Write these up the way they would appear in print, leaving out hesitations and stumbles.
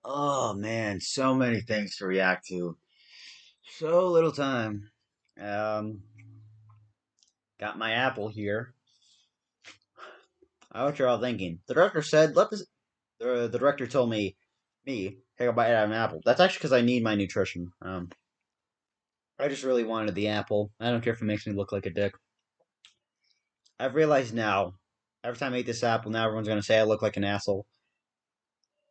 Oh man, so many things to react to. So little time. Um, got my apple here. I know what you're all thinking. The director said, "Let this." The director told me, take a bite out of an apple. That's actually because I need my nutrition. I just really wanted the apple. I don't care if it makes me look like a dick. I've realized now. Every time I eat this apple, now everyone's gonna say I look like an asshole.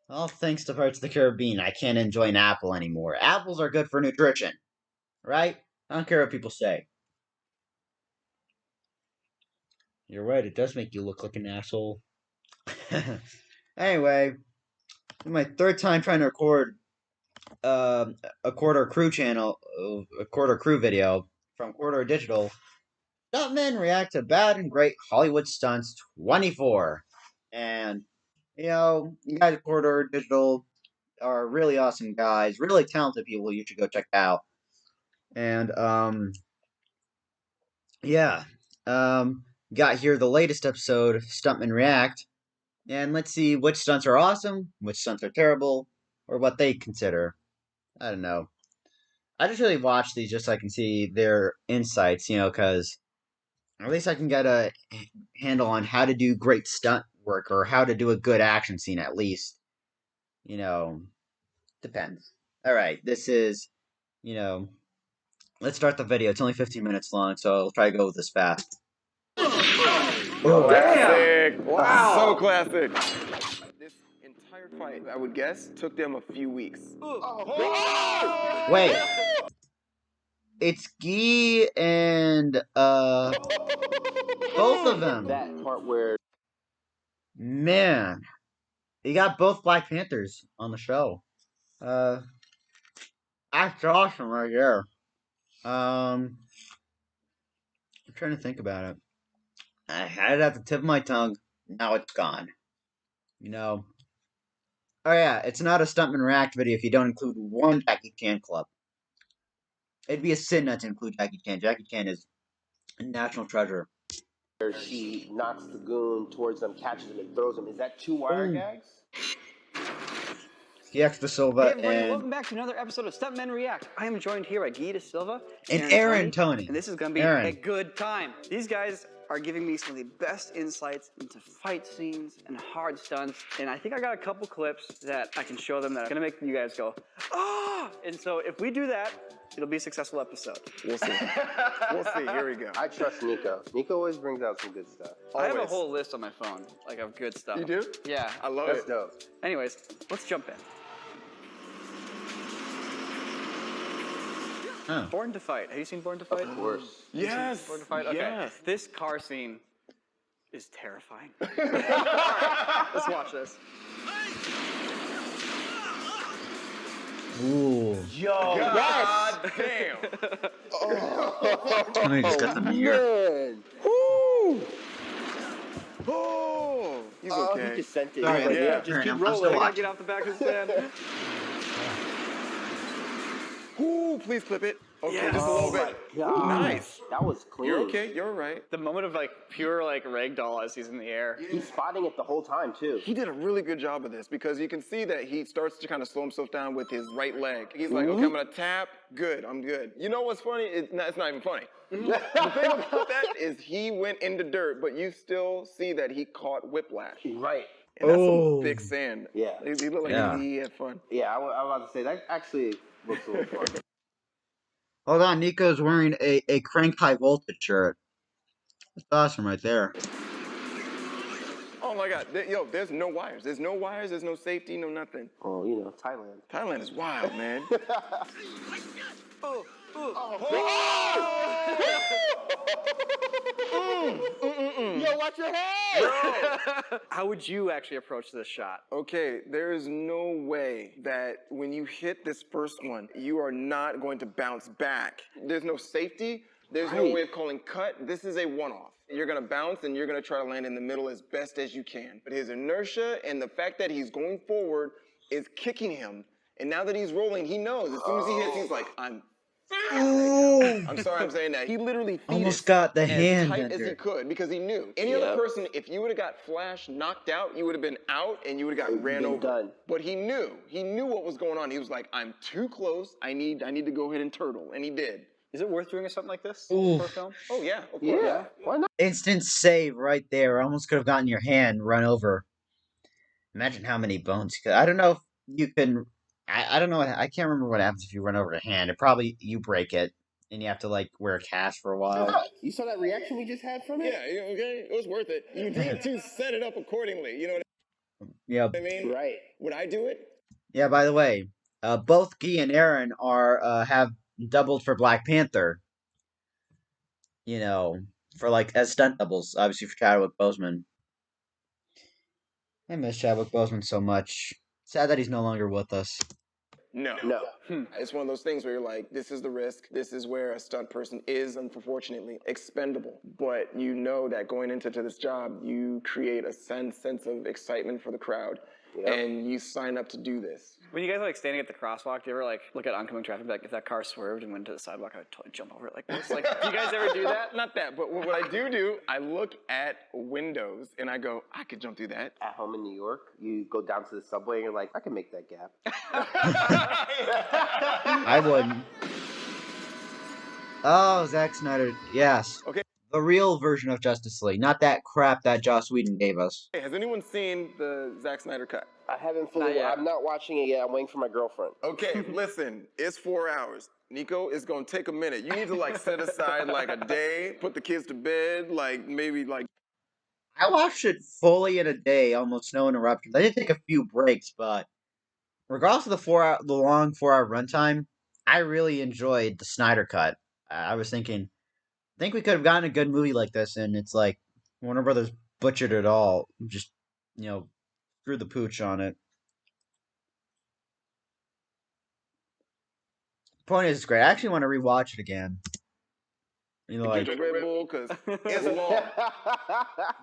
All thanks to Parts of the Caribbean, I can't enjoy an apple anymore. Apples are good for nutrition, right? I don't care what people say. You're right, it does make you look like an asshole. Anyway, my third time trying to record a quarter crew channel, a quarter crew video from Quarter Digital. Stuntmen react to bad and great Hollywood stunts 24. And, you guys at Quarter Digital are really awesome guys, really talented people you should go check out. And, yeah. Got here the latest episode of Stuntmen React. And let's see which stunts are awesome, which stunts are terrible, or what they consider. I don't know. I just really watch these just so I can see their insights, because at least I can get a handle on how to do great stunt work or how to do a good action scene at least. You know, depends. All right, this is, you know, let's start the video. It's only 15 minutes long, so I'll try to go with this fast. Oh, Classic. Wow. So classic. This entire fight, I would guess, took them a few weeks. wait. It's Guy and both of them. That part where Man, you got both Black Panthers on the show. That's awesome right there. I'm trying to think about it. I had it at the tip of my tongue. Now it's gone. Oh yeah, it's not a Stuntman React video if you don't include one Jackie Chan club. It'd be a sin not to include Jackie Chan. Jackie Chan is a national treasure. she knocks the goon towards them, catches him, and throws him. Is that two wire gags? DX De Silva Hey everybody, and welcome back to another episode of Stuntmen React. I am joined here by Guy De Silva and Aaron Tony. and this is going to be a good time. These guys are giving me some of the best insights into fight scenes and hard stunts, and I think I got a couple clips that I can show them that are going to make you guys go, ah! And so if we do that, it'll be a successful episode. We'll see. We'll see. Here we go. I trust Nico. Nico always brings out some good stuff. I have a Always. whole list on my phone, like of good stuff. You do? Yeah. I love That's it. dope. Anyways, let's jump in. Huh. Born to Fight. Have you seen Born to Fight? Of course. Yes. Born to Fight? Okay. Yes. This car scene is terrifying. All right, let's watch this. Ooh. Yo, God damn. Let me just get them here. man. Woo. Oh. He's Oh, okay. he just sent it. Sorry, He's like, yeah. just Aaron, keep I'm still rolling. I gotta watching. get off the back of the stand. Ooh, please clip it. Okay, Yes. just a little Oh my bit. God. Nice. That was clean. You're okay. You're right. The moment of like pure like ragdoll as he's in the air. He's spotting it the whole time too. He did a really good job of this because you can see that he starts to kind of slow himself down with his right leg. He's like, okay, I'm gonna tap. Good, I'm good. You know what's funny? It's not even funny. The thing about that is he went into dirt, but you still see that he caught whiplash. Right. And that's Oh. some thick sand. Yeah. He looked like Yeah. he had fun. Yeah, I was about to say that actually looks a little fun. Hold on, Nico's wearing a Crank High Voltage shirt. That's awesome right there. Oh my God. Yo, there's no wires. There's no wires, there's no safety, no nothing. Oh, Thailand. Thailand is wild, man. Yo, watch your head! How would you actually approach this shot? Okay, there is no way that when you hit this first one, you are not going to bounce back. There's no safety. There's no Right. way of calling cut. This is a one-off. You're gonna bounce and you're gonna try to land in the middle as best as you can. But his inertia and the fact that he's going forward is kicking him. And now that he's rolling, he knows as soon as he hits, he's like, I'm Oh, I'm sorry I'm saying that. He literally almost fetus got the as hand tight as he ender. could because he knew. Any other person, if you would have got Flash knocked out, you would have been out and you would have got ran been over. done. But he knew. He knew what was going on. He was like, I'm too close. I need to go ahead and turtle. And he did. Is it worth doing something like this Ooh. for a film? Oh, yeah, of course. Yeah. Why not? Instant save right there. Almost could have gotten your hand run over. Imagine how many bones you could. I don't know if you can. I don't know. I can't remember what happens if you run over a hand. It probably you break it and you have to like wear a cast for a while. You saw that reaction we just had from it? Yeah, okay. It was worth it. You need to set it up accordingly. You know what Yeah. I mean? Right. Would I do it? Yeah. By the way, both Guy and Aaron are have doubled for Black Panther. You know, for like as stunt doubles, obviously for Chadwick Boseman. I miss Chadwick Boseman so much. Sad that he's no longer with us. No. No. It's one of those things where you're like, this is the risk. This is where a stunt person is, unfortunately, expendable. But you know that going into this job, you create a sense of excitement for the crowd. Yep. And you sign up to do this. When you guys are like standing at the crosswalk, do you ever like look at oncoming traffic? Like if that car swerved and went to the sidewalk, I would totally jump over it like this. Like, do you guys ever do that? Not that, but what I do, I look at windows and I go, I could jump through that. At home in New York, you go down to the subway and you're like, I can make that gap. I wouldn't. Oh, Zack Snyder. Yes. Okay. The real version of Justice League, not that crap that Joss Whedon gave us. Hey, has anyone seen the Zack Snyder cut? I haven't fully. Not yet. I'm not watching it yet. I'm waiting for my girlfriend. Okay, listen, it's 4 hours. Nico, it's gonna take a minute. You need to like set aside like a day, put the kids to bed, like maybe like. I watched it fully in a day, almost no interruptions. I did take a few breaks, but regardless of the long 4 hour runtime, I really enjoyed the Snyder cut. I was thinking, I think we could have gotten a good movie like this, and it's like Warner Brothers butchered it all. Just threw the pooch on it. Point is, it's great. I actually want to rewatch it again. Like a Red Bull because it's long,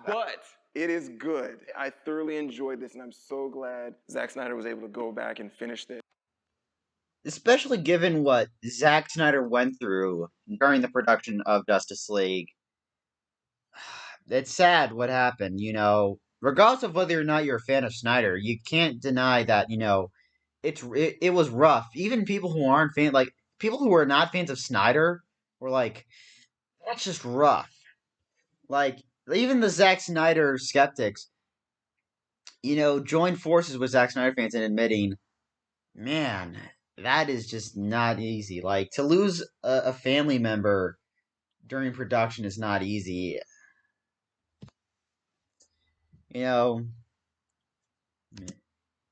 but it is good. I thoroughly enjoyed this, and I'm so glad Zack Snyder was able to go back and finish this. Especially given what Zack Snyder went through during the production of Justice League. It's sad what happened, Regardless of whether or not you're a fan of Snyder, you can't deny that, it was rough. Even people who aren't people who are not fans of Snyder were like, that's just rough. Like, even the Zack Snyder skeptics, joined forces with Zack Snyder fans in admitting, man, that is just not easy. Like, to lose a family member during production is not easy.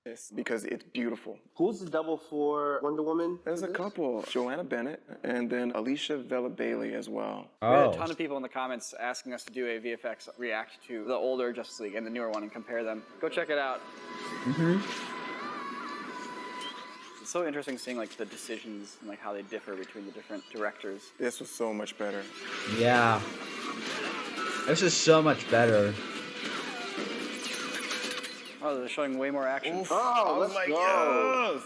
This because it's beautiful. Who's the double for Wonder Woman? There's a couple, Joanna Bennett and then Alicia Vela Bailey as well. We had a ton of people in the comments asking us to do a VFX react to the older Justice League and the newer one and compare them. Go check it out. Mm-hmm. It's so interesting seeing like the decisions and like how they differ between the different directors. This was so much better. Yeah. This is so much better. Oh, they're showing way more action. Oof. Oh, let's go. Yes.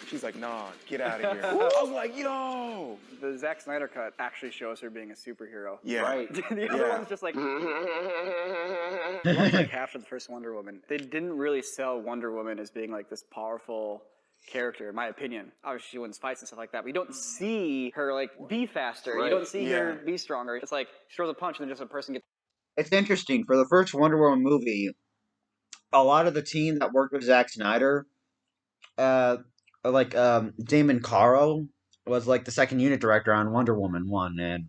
She's like, nah, get out of here. I was like, yo. The Zack Snyder cut actually shows her being a superhero. Yeah. Right. The other one's just like... The one's like half of the first Wonder Woman. They didn't really sell Wonder Woman as being like this powerful character, in my opinion. Obviously, she wins fights and stuff like that, but you don't see her like be faster. Right. You don't see her be stronger. It's like she throws a punch and then just a person gets... It's interesting. For the first Wonder Woman movie, a lot of the team that worked with Zack Snyder, Damon Caro was like the second unit director on Wonder Woman 1, and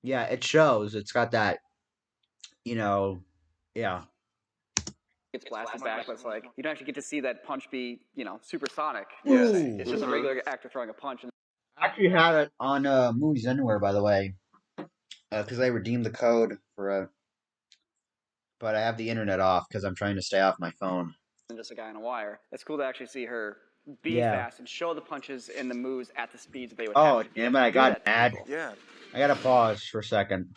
yeah, it shows. It's got that, yeah. Gets blasted back, but it's like you don't actually get to see that punch be, supersonic. Yes. It's just a regular actor throwing a punch. I actually had it on Movies Anywhere, by the way, because I redeemed the code for but I have the internet off because I'm trying to stay off my phone. And just a guy on a wire. It's cool to actually see her be fast and show the punches and the moves at the speeds that they would have. Oh, damn it, I got an ad. Yeah. I gotta pause for a second.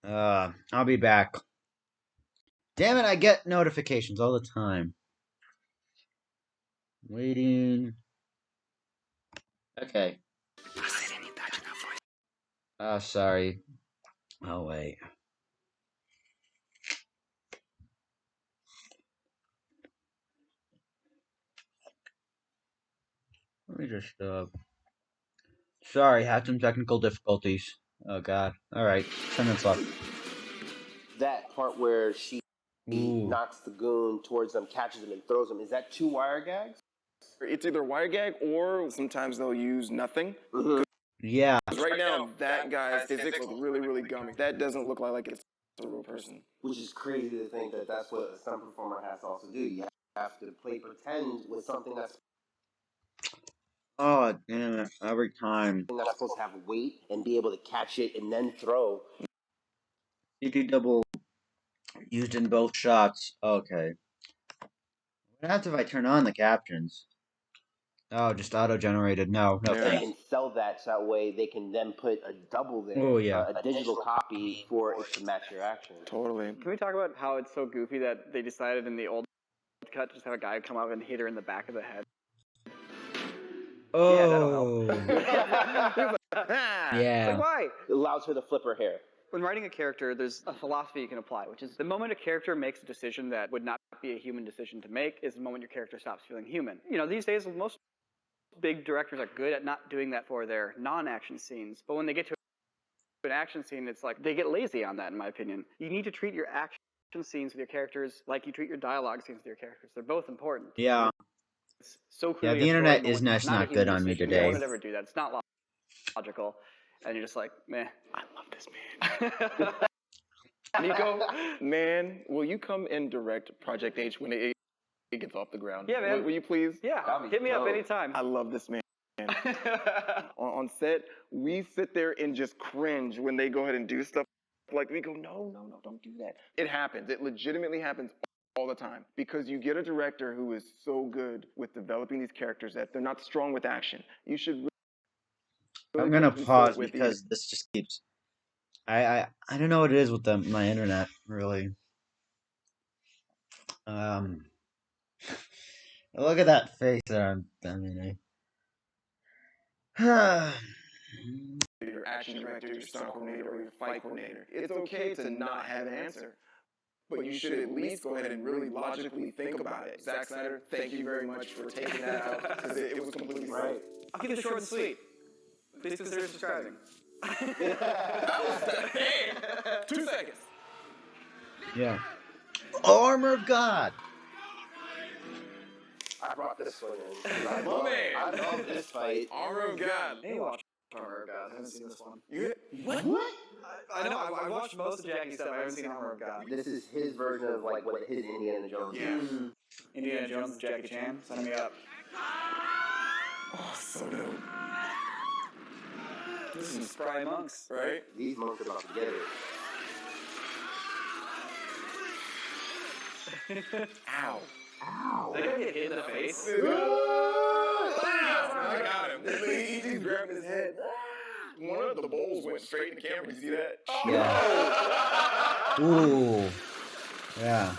I'll be back. Damn it, I get notifications all the time. Waiting. Okay. Oh, sorry. Oh, wait. Let me just, Sorry, had some technical difficulties. Oh, God. Alright, 10 minutes left. That part where she Ooh. knocks the goon towards them, catches him, and throws him. Is that 2 wire gags? It's either wire gag or sometimes they'll use nothing. Yeah. Right now, that guy's physics look really, really gummy. That doesn't look like it's a real person. Which is crazy to think that that's what a stunt performer has to also do. You have to play pretend with something Oh, damn it. Every time. that's supposed to have weight and be able to catch it and then throw. CT double used in both shots. Okay. What happens if I turn on the captions? Oh, just auto-generated. No, no Yeah. They thanks. can sell that so that way they can then put a double there, Oh, yeah. a digital copy for it to match your action. Totally. Can we talk about how it's so goofy that they decided in the old cut to just have a guy come up and hit her in the back of the head? Yeah, that'll help. Oh. Ah! It's Yeah. like, why? It allows her to flip her hair. When writing a character, there's a philosophy you can apply, which is the moment a character makes a decision that would not be a human decision to make is the moment your character stops feeling human. You know, these days, most big directors are good at not doing that for their non-action scenes, but when they get to an action scene, it's like they get lazy on that, in my opinion. You need to treat your action scenes with your characters like you treat your dialogue scenes with your characters. They're both important. Yeah. It's so Yeah, clearly the a story internet moment. is It's not a not human good on me decision. today. No one would ever do that. It's not logical. And you're just like, meh. I love this man. Nico, man, will you come and direct Project H when it gets off the ground? Yeah, man. Will you please? Yeah, hit me up dope. anytime. I love this man. On set, we sit there and just cringe when they go ahead and do stuff. Like, we go, no, don't do that. It happens. It legitimately happens all the time because you get a director who is so good with developing these characters that they're not strong with action. You should really I'm gonna consult pause with because this just keeps. I don't know what it is with my internet really. Um, Look at that face there. I mean, your action director, your stunt coordinator, or your fight coordinator. It's okay to not have an answer, but you should at least go ahead and really logically think about it. Zack Snyder, thank you very much for taking that out because it was completely right. I'll keep it short and sweet. Please consider subscribing. That was the 2 seconds. yeah. Armor of God. I brought this one in. I man. love this fight. Armor of God. Hey, watch Armor of God. I haven't seen this one. You What? I know. I watched most of Jackie's stuff. I haven't seen Armor of God. This is his version of like what his Indiana Jones is. Indiana Jones with Jackie Chan. Sign me up. Oh, so dope. This is some spry monks. Right? These monks are about to get it. Ow. Ow. They gotta get hit in the face. I got him. He's grabbing his head. One of the bowls went straight in the camera. You see that? Yeah. Ooh. Yeah.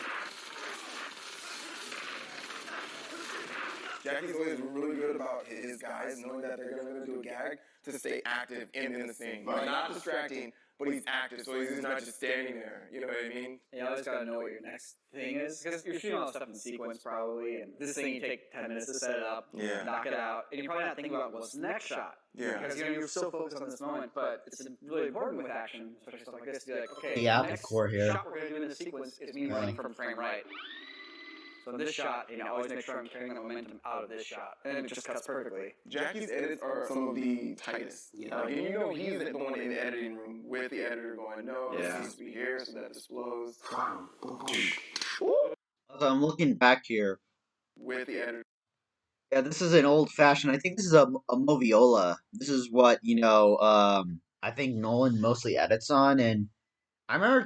Jackie's always really good about his guys knowing that they're going to do a gag to stay active in the scene. Like, not distracting, but he's active, so he's not just standing there. You know what I mean? You always gotta know what your next thing is, because you're shooting all this stuff in sequence probably, and this thing you take 10 minutes to set it up, knock it out, and you're probably not thinking about what's the next shot. Yeah. Because you're so focused on this moment, but it's really important with action, especially stuff like this, to be like, okay, The apple next core here. shot we're gonna do in this sequence is me running from frame right. So in this shot, I always make sure I'm carrying the momentum out of this shot, and it just cuts perfectly. Jackie's edits are some of the tightest. Yeah. Like, and you know he's the one in the editing room with the editor going, no, this needs to be here so that this flows. Also, I'm looking back here. With the editor. Yeah, this is an old fashioned. I think this is a Moviola. This is what I think Nolan mostly edits on, and I remember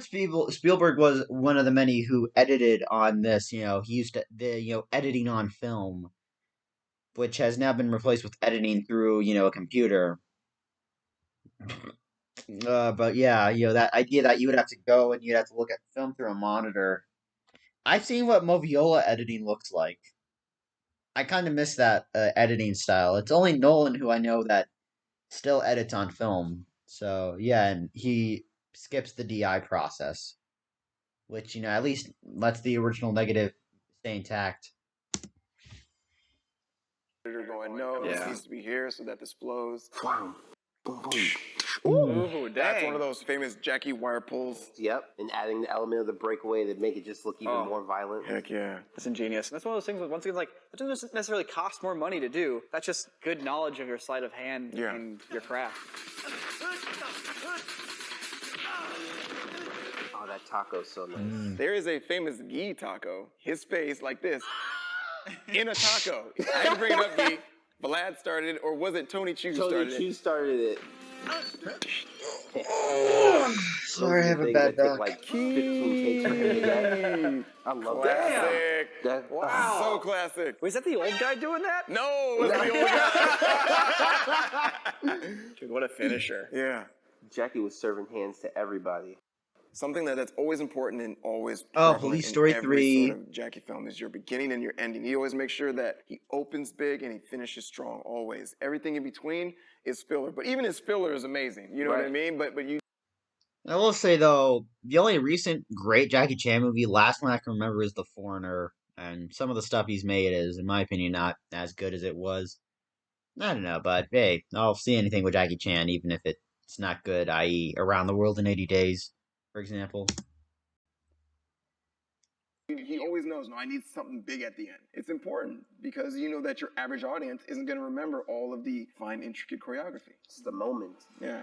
Spielberg was one of the many who edited on this. He used editing on film, which has now been replaced with editing through a computer. But yeah, that idea that you would have to go and you'd have to look at film through a monitor. I've seen what Moviola editing looks like. I kind of miss that editing style. It's only Nolan who I know that still edits on film. So yeah, and he skips the DI process, which at least lets the original negative stay intact. Editor going, no, this Yeah. needs to be here so that this flows. Boom, boom, boom. Ooh, That's dang. one of those famous Jackie wire pulls. Yep, and adding the element of the breakaway to make it just look even Oh. more violent. Heck yeah. That's ingenious. And that's one of those things, once again, like, it doesn't necessarily cost more money to do. That's just good knowledge of your sleight of hand Yeah. and your craft. Oh, that taco's so nice. There is a famous Gee taco, his face like this, in a taco. I had to bring it up, Gee. Vlad started it, or was it Tony Chu started Tony it? Chu started it. Sorry, I have a Things bad that take back. like 15 takes for him to get. I love that. Classic. That- Wow. So classic. Wait, is that the old guy doing that? No, it wasn't the old guy. Dude, what a finisher. Yeah. Jackie was serving hands to everybody. Something that's always important and always Oh, prevalent Police in Story every 3. sort of Jackie film is your beginning and your ending. He always makes sure that he opens big and he finishes strong, always. Everything in between is filler. But even his filler is amazing. You know what I Right. mean? But you I will say though, the only recent great Jackie Chan movie, last one I can remember, is The Foreigner, and some of the stuff he's made is, in my opinion, not as good as it was. I don't know, but hey, I'll see anything with Jackie Chan, even if it's not good, i.e., Around the World in 80 Days, for example. he always knows, no, I need something big at the end. It's important because you know that your average audience isn't going to remember all of the fine, intricate choreography. It's the moment. Yeah.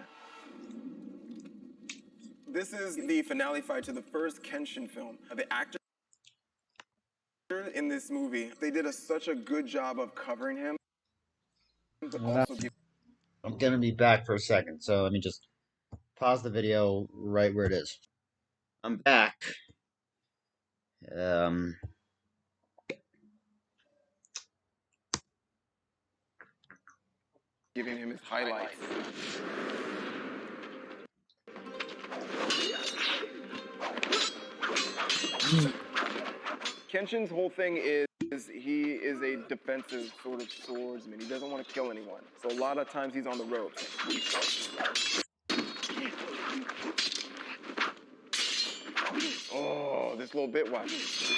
This is the finale fight to the first Kenshin film. The actor in this movie, they did such a good job of covering him, but also I'm gonna be back for a second, so let me just pause the video right where it is. I'm back. giving him his highlights. Kenshin's whole thing is he is a defensive sort of swordsman. He doesn't want to kill anyone. So a lot of times he's on the ropes. Oh, this little bit watch.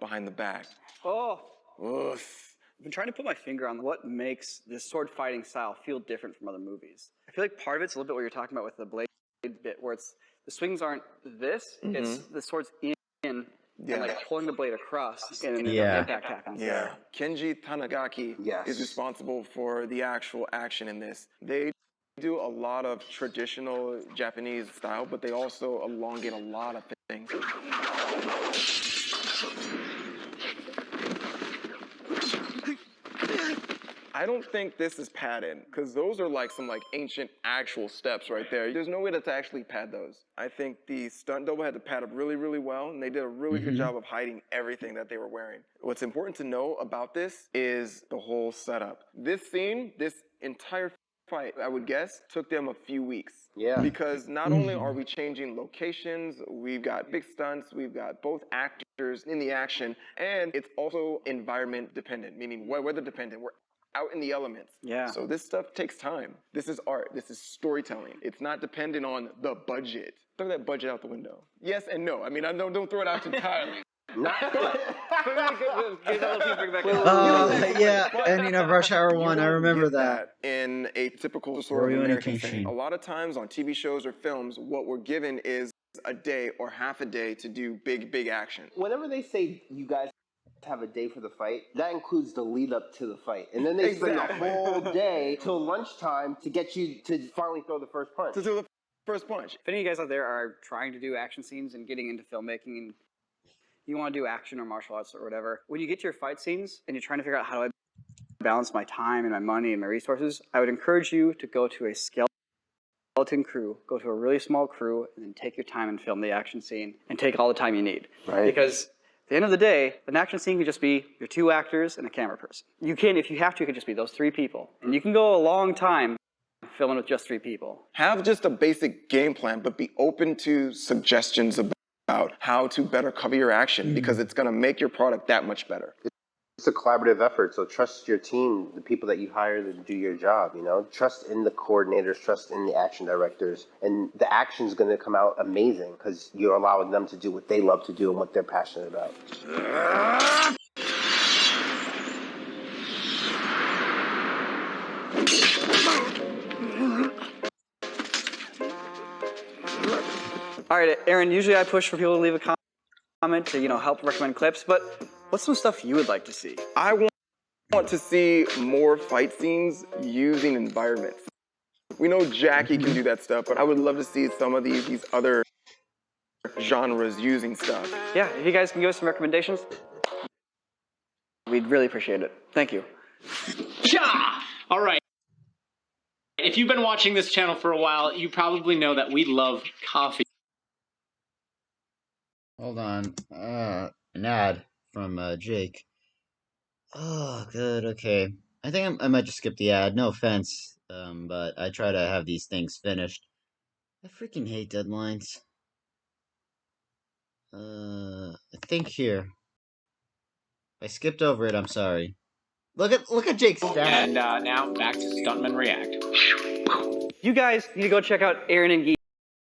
Behind the back. Oh. Oof. I've been trying to put my finger on what makes this sword fighting style feel different from other movies. I feel like part of it's a little bit what you're talking about with the blade bit, where it's the swings aren't this, it's the sword's in and like pulling the blade across and then the impact happens. Yeah. Kenji Tanigaki Yes. is responsible for the actual action in this. They do a lot of traditional Japanese style, but they also elongate a lot of things. I don't think this is padded, because those are like some ancient actual steps right there. There's no way to actually pad those. I think the stunt double had to pad up really, really well, and they did a really good job of hiding everything that they were wearing. What's important to know about this is the whole setup. This scene, this entire fight, I would guess, took them a few weeks. Yeah. Because not only are we changing locations, we've got big stunts, we've got both actors in the action, and it's also environment dependent, meaning weather dependent. We're out in the elements. Yeah. So this stuff takes time. This is art. This is storytelling. It's not dependent on the budget. Throw that budget out the window. Yes and no. I mean, I don't throw it out entirely. Yeah, ending of Rush Hour 1, I remember Get that. in a typical sort of Ryo American Nikishi. thing. A lot of times on TV shows or films, what we're given is a day or half a day to do big action. Whenever they say you guys have a day for the fight, that includes the lead up to the fight. And then they spend the whole day till lunchtime to get you to finally throw the first punch. To do the first punch. If any of you guys out there are trying to do action scenes and getting into filmmaking and you want to do action or martial arts or whatever, when you get to your fight scenes and you're trying to figure out how do I balance my time and my money and my resources, I would encourage you to go to a skeleton crew, go to a really small crew, and then take your time and film the action scene and take all the time you need. Right. Because at the end of the day, an action scene could just be your 2 actors and a camera person. You can, if you have to, it could just be those 3 people. And you can go a long time filming with just 3 people. Have just a basic game plan, but be open to suggestions about how to better cover your action because it's going to make your product that much better. It's a collaborative effort, so trust your team, the people that you hire to do your job, you know? Trust in the coordinators, trust in the action directors, and the action's going to come out amazing because you're allowing them to do what they love to do and what they're passionate about. All right, Aaron, usually I push for people to leave a comment to, help recommend clips, but what's some stuff you would like to see? I want to see more fight scenes using environments. We know Jackie can do that stuff, but I would love to see some of these other genres using stuff. Yeah, if you guys can give us some recommendations, we'd really appreciate it. Thank you. Yeah! All right. If you've been watching this channel for a while, you probably know that we love coffee. Hold on. An ad from Jake. Oh, good. Okay. I think I might just skip the ad. No offense. But I try to have these things finished. I freaking hate deadlines. I think here. I skipped over it. I'm sorry. Look at Jake's stats. And now back to Stuntmen React. You guys need to go check out Aaron and Guy.